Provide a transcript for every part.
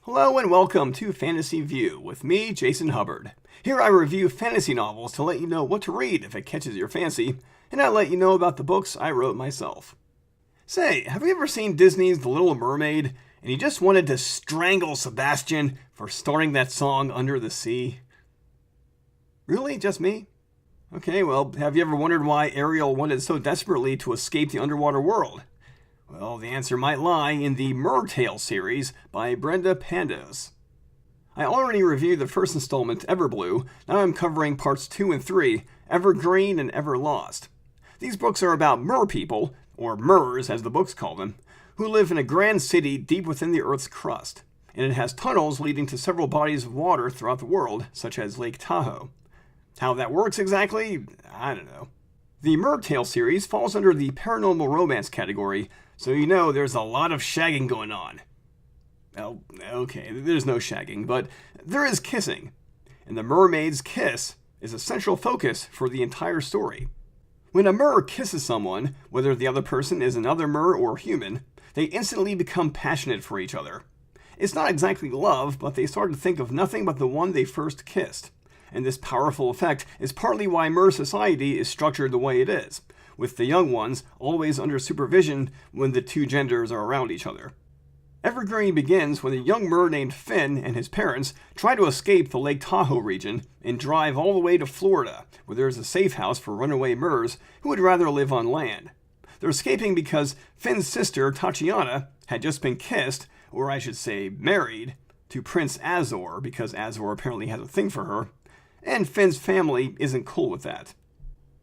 Hello and welcome to Fantasy View with me, Jason Hubbard. Here I review fantasy novels to let you know what to read if it catches your fancy, and I let you know about the books I wrote myself. Say, have you ever seen Disney's The Little Mermaid, and you just wanted to strangle Sebastian for starting that song Under the Sea? Really? Just me? Okay, well, have you ever wondered why Ariel wanted so desperately to escape the underwater world? Well, the answer might lie in the Mertale series by Brenda Pandos. I already reviewed the first installment, Everblue. Now I'm covering parts 2 and 3, Evergreen and Everlost. These books are about mer people, or mers as the books call them, who live in a grand city deep within the Earth's crust, and it has tunnels leading to several bodies of water throughout the world, such as Lake Tahoe. How that works exactly, I don't know. The Mertale series falls under the paranormal romance category, so you know there's a lot of shagging going on. Well, okay, there's no shagging, but there is kissing. And the mermaid's kiss is a central focus for the entire story. When a mer kisses someone, whether the other person is another mer or human, they instantly become passionate for each other. It's not exactly love, but they start to think of nothing but the one they first kissed. And this powerful effect is partly why mer society is structured the way it is, with the young ones always under supervision when the two genders are around each other. Evergreen begins when a young mer named Finn and his parents try to escape the Lake Tahoe region and drive all the way to Florida, where there is a safe house for runaway mers who would rather live on land. They're escaping because Finn's sister, Tatiana, had just been kissed, or I should say married, to Prince Azor, because Azor apparently has a thing for her, and Finn's family isn't cool with that.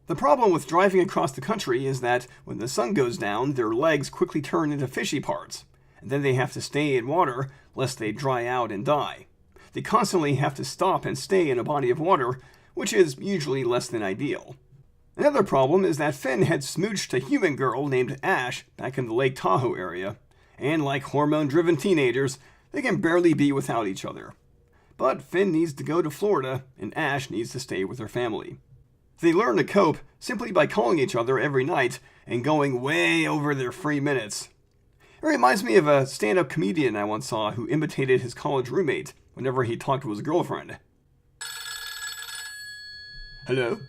The problem with driving across the country is that when the sun goes down, their legs quickly turn into fishy parts, and then they have to stay in water lest they dry out and die. They constantly have to stop and stay in a body of water, which is usually less than ideal. Another problem is that Finn had smooched a human girl named Ash back in the Lake Tahoe area, and like hormone-driven teenagers, they can barely be without each other. But Finn needs to go to Florida, and Ash needs to stay with her family. They learn to cope simply by calling each other every night and going way over their free minutes. It reminds me of a stand-up comedian I once saw who imitated his college roommate whenever he talked to his girlfriend. Hello?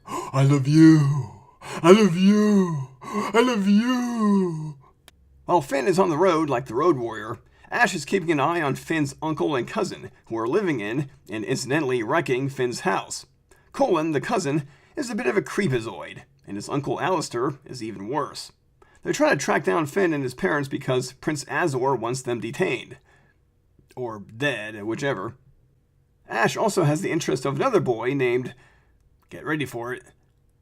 I love you. I love you. I love you. While Finn is on the road like the road warrior, Ash is keeping an eye on Finn's uncle and cousin, who are living in, and incidentally wrecking, Finn's house. Colin, the cousin, is a bit of a creepazoid, and his uncle Alistair is even worse. They're trying to track down Finn and his parents because Prince Azor wants them detained. Or dead, whichever. Ash also has the interest of another boy named, get ready for it,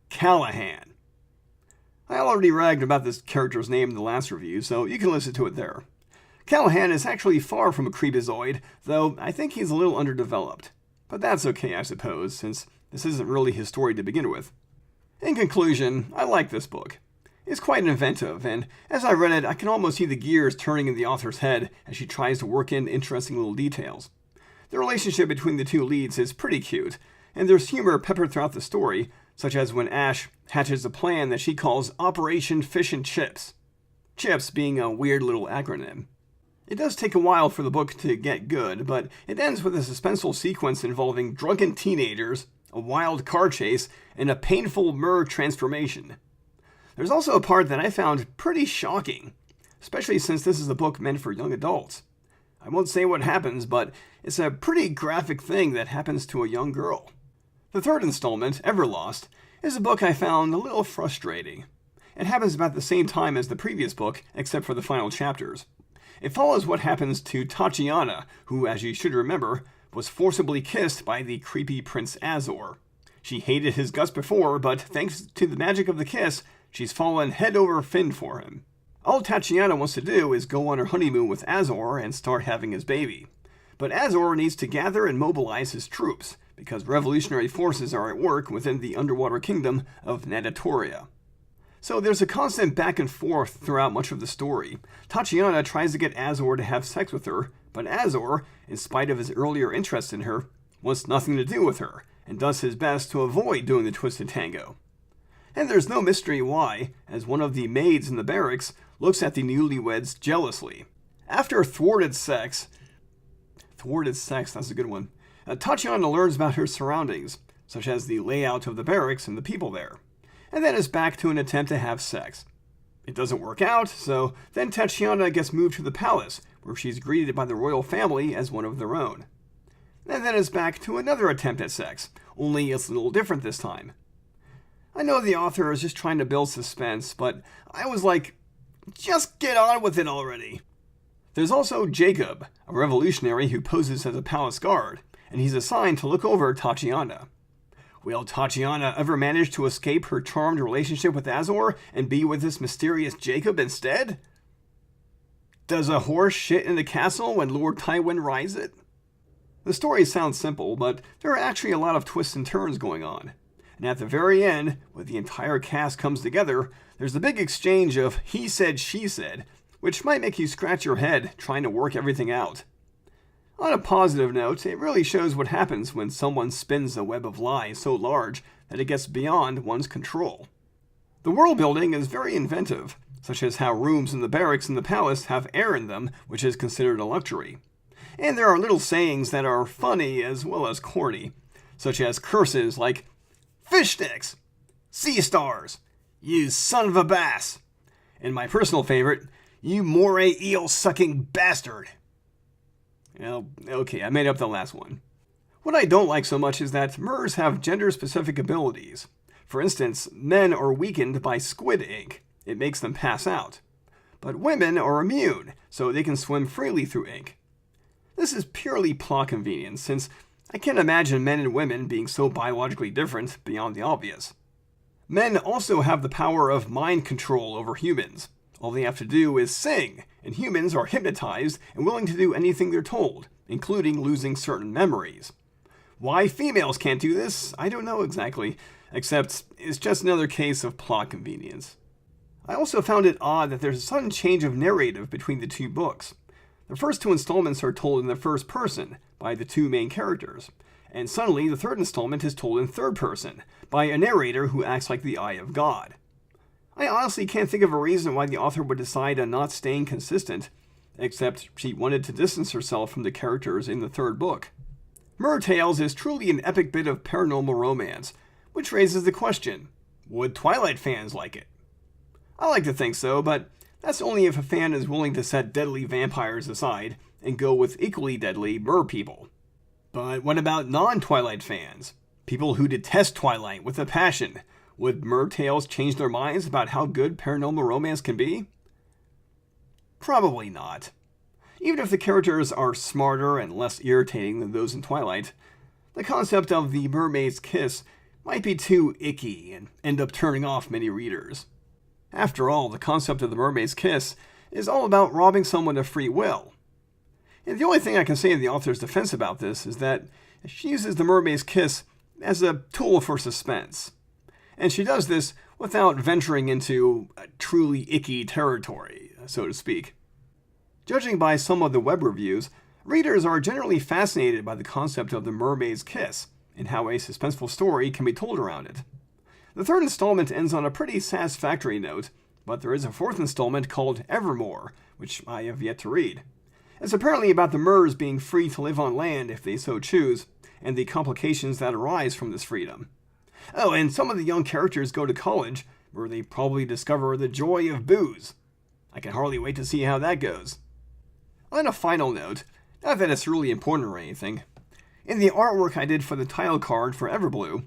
Callahan. I already ragged about this character's name in the last review, so you can listen to it there. Callahan is actually far from a creepazoid, though I think he's a little underdeveloped. But that's okay, I suppose, since this isn't really his story to begin with. In conclusion, I like this book. It's quite inventive, and as I read it, I can almost see the gears turning in the author's head as she tries to work in interesting little details. The relationship between the two leads is pretty cute, and there's humor peppered throughout the story, such as when Ash hatches a plan that she calls Operation Fish and Chips. Chips being a weird little acronym. It does take a while for the book to get good, but it ends with a suspenseful sequence involving drunken teenagers, a wild car chase, and a painful mer transformation. There's also a part that I found pretty shocking, especially since this is a book meant for young adults. I won't say what happens, but it's a pretty graphic thing that happens to a young girl. The third installment, Everlost, is a book I found a little frustrating. It happens about the same time as the previous book, except for the final chapters. It follows what happens to Tatiana, who, as you should remember, was forcibly kissed by the creepy Prince Azor. She hated his guts before, but thanks to the magic of the kiss, she's fallen head over fin for him. All Tatiana wants to do is go on her honeymoon with Azor and start having his baby. But Azor needs to gather and mobilize his troops, because revolutionary forces are at work within the underwater kingdom of Natatoria. So there's a constant back and forth throughout much of the story. Tatiana tries to get Azor to have sex with her, but Azor, in spite of his earlier interest in her, wants nothing to do with her, and does his best to avoid doing the twisted tango. And there's no mystery why, as one of the maids in the barracks looks at the newlyweds jealously. After thwarted sex, Thwarted sex, that's a good one. Tatiana learns about her surroundings, such as the layout of the barracks and the people there, and then is back to an attempt to have sex. It doesn't work out, so then Tatiana gets moved to the palace, where she's greeted by the royal family as one of their own. And then is back to another attempt at sex, only it's a little different this time. I know the author is just trying to build suspense, but I was like, just get on with it already. There's also Jacob, a revolutionary who poses as a palace guard, and he's assigned to look over Tatiana. Will Tatiana ever manage to escape her charmed relationship with Azor and be with this mysterious Jacob instead? Does a horse shit in the castle when Lord Tywin rides it? The story sounds simple, but there are actually a lot of twists and turns going on. And at the very end, when the entire cast comes together, there's a big exchange of he said, she said, which might make you scratch your head trying to work everything out. On a positive note, it really shows what happens when someone spins a web of lies so large that it gets beyond one's control. The world building is very inventive, such as how rooms in the barracks in the palace have air in them, which is considered a luxury. And there are little sayings that are funny as well as corny, such as curses like, fish sticks, sea stars, you son of a bass, and my personal favorite, you moray eel-sucking bastard. Well, okay, I made up the last one. What I don't like so much is that MERS have gender-specific abilities. For instance, men are weakened by squid ink. It makes them pass out. But women are immune, so they can swim freely through ink. This is purely plot convenience, since I can't imagine men and women being so biologically different beyond the obvious. Men also have the power of mind control over humans. All they have to do is sing, and humans are hypnotized and willing to do anything they're told, including losing certain memories. Why females can't do this, I don't know exactly, except it's just another case of plot convenience. I also found it odd that there's a sudden change of narrative between the two books. The first two installments are told in the first person, by the two main characters, and suddenly the third installment is told in third person, by a narrator who acts like the Eye of God. I honestly can't think of a reason why the author would decide on not staying consistent, except she wanted to distance herself from the characters in the third book. Mer Tales is truly an epic bit of paranormal romance, which raises the question, would Twilight fans like it? I like to think so, but that's only if a fan is willing to set deadly vampires aside and go with equally deadly mer people. But what about non-Twilight fans? People who detest Twilight with a passion. Would Mer Tales change their minds about how good paranormal romance can be? Probably not. Even if the characters are smarter and less irritating than those in Twilight, the concept of the mermaid's kiss might be too icky and end up turning off many readers. After all, the concept of the mermaid's kiss is all about robbing someone of free will. And the only thing I can say in the author's defense about this is that she uses the mermaid's kiss as a tool for suspense. And she does this without venturing into truly icky territory, so to speak. Judging by some of the web reviews, readers are generally fascinated by the concept of the mermaid's kiss and how a suspenseful story can be told around it. The third installment ends on a pretty satisfactory note, but there is a fourth installment called Evermore, which I have yet to read. It's apparently about the Mers being free to live on land if they so choose, and the complications that arise from this freedom. Oh, and some of the young characters go to college, where they probably discover the joy of booze. I can hardly wait to see how that goes. On a final note, not that it's really important or anything, in the artwork I did for the title card for Everblue,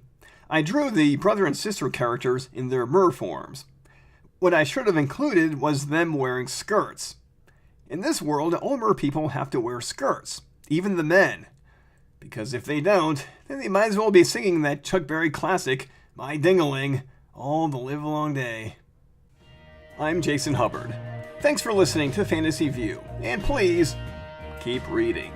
I drew the brother and sister characters in their mer forms. What I should have included was them wearing skirts. In this world, all mer people have to wear skirts, even the men. Because if they don't, then they might as well be singing that Chuck Berry classic, My Ding-a-ling, all the livelong day. I'm Jason Hubbard. Thanks for listening to Fantasy View, and please, keep reading.